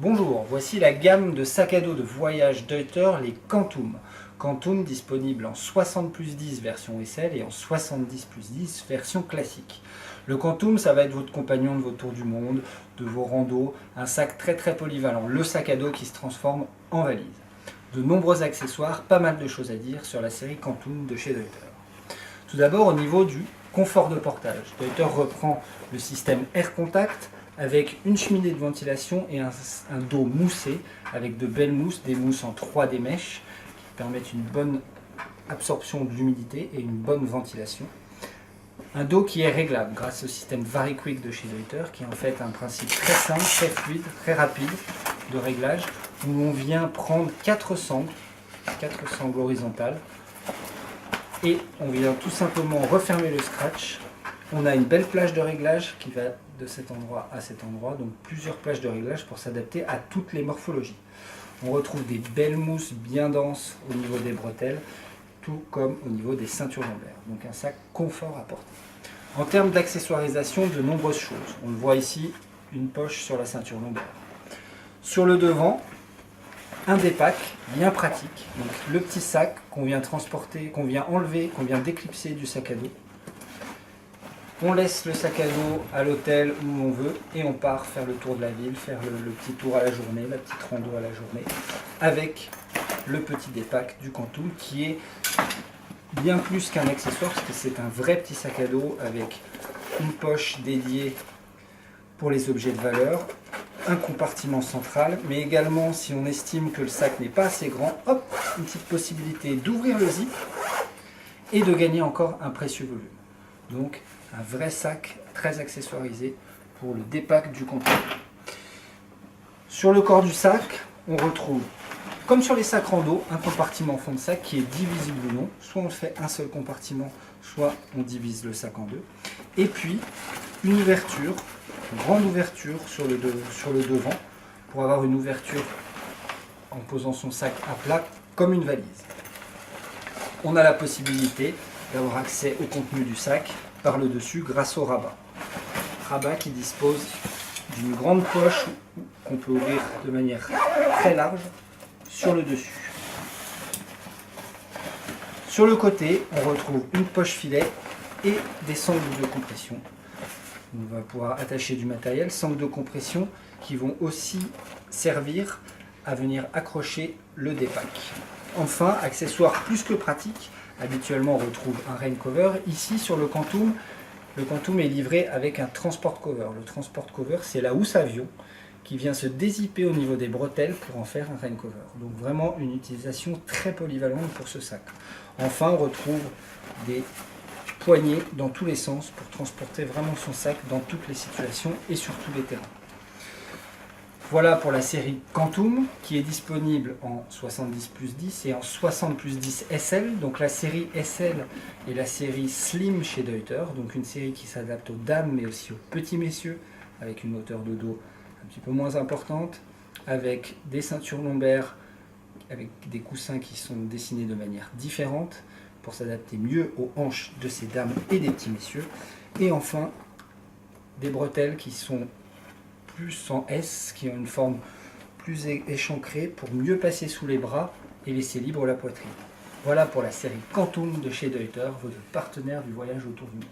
Bonjour, voici la gamme de sacs à dos de voyage Deuter, les Quantum. Quantum disponible en 60 plus 10 version SL et en 70 plus 10 version classique. Le Quantum, ça va être votre compagnon de vos tours du monde, de vos randos, un sac très polyvalent, le sac à dos qui se transforme en valise. De nombreux accessoires, pas mal de choses à dire sur la série Quantum de chez Deuter. Tout d'abord au niveau du confort de portage. Deuter reprend le système Air Contact avec une cheminée de ventilation et un dos moussé avec de belles mousses, des mousses en 3D mèches qui permettent une bonne absorption de l'humidité et une bonne ventilation. Un dos qui est réglable grâce au système VariQuick de chez Deuter qui est en fait un principe très simple, très fluide, très rapide de réglage où on vient prendre 4 sangles horizontales et on vient tout simplement refermer le scratch. On a une belle plage de réglage qui va de cet endroit à cet endroit, donc plusieurs plages de réglage pour s'adapter à toutes les morphologies. On retrouve des belles mousses bien denses au niveau des bretelles, tout comme au niveau des ceintures lombaires. Donc un sac confort à porter. En termes d'accessoirisation, de nombreuses choses. On le voit ici, une poche sur la ceinture lombaire. Sur le devant, un dépack bien pratique. Donc le petit sac qu'on vient transporter, qu'on vient enlever, qu'on vient déclipser du sac à dos. On laisse le sac à dos à l'hôtel où on veut et on part faire le tour de la ville, faire le petit tour à la journée, la petite rando à la journée, avec le petit dépack du Quantum qui est bien plus qu'un accessoire parce que c'est un vrai petit sac à dos avec une poche dédiée pour les objets de valeur, un compartiment central, mais également si on estime que le sac n'est pas assez grand, hop, une petite possibilité d'ouvrir le zip et de gagner encore un précieux volume. Donc un vrai sac très accessoirisé pour le dépack du Quantum. Sur le corps du sac, on retrouve, comme sur les sacs rando, un compartiment fond de sac qui est divisible ou non. Soit on fait un seul compartiment, soit on divise le sac en deux. Et puis une ouverture, une grande ouverture sur le devant, pour avoir une ouverture en posant son sac à plat comme une valise. On a la possibilité d'avoir accès au contenu du sac par le dessus grâce au rabat. Rabat qui dispose d'une grande poche qu'on peut ouvrir de manière très large sur le dessus. Sur le côté, on retrouve une poche filet et des sangles de compression. On va pouvoir attacher du matériel, sangles de compression qui vont aussi servir à venir accrocher le dépack. Enfin, accessoire plus que pratique, habituellement on retrouve un rain cover. Ici sur le Quantum est livré avec un transport cover. Le transport cover, c'est la housse avion qui vient se dézipper au niveau des bretelles pour en faire un rain cover. Donc vraiment une utilisation très polyvalente pour ce sac. Enfin, on retrouve des poignées dans tous les sens pour transporter vraiment son sac dans toutes les situations et sur tous les terrains. Voilà pour la série Quantum qui est disponible en 70 plus 10 et en 60 plus 10 SL. Donc la série SL est la série Slim chez Deuter, donc une série qui s'adapte aux dames mais aussi aux petits messieurs avec une hauteur de dos un petit peu moins importante, avec des ceintures lombaires, avec des coussins qui sont dessinés de manière différente pour s'adapter mieux aux hanches de ces dames et des petits messieurs. Et enfin, des bretelles qui sont plus en S, qui ont une forme plus échancrée pour mieux passer sous les bras et laisser libre la poitrine. Voilà pour la série Quantum de chez Deuter, votre partenaire du voyage autour du monde.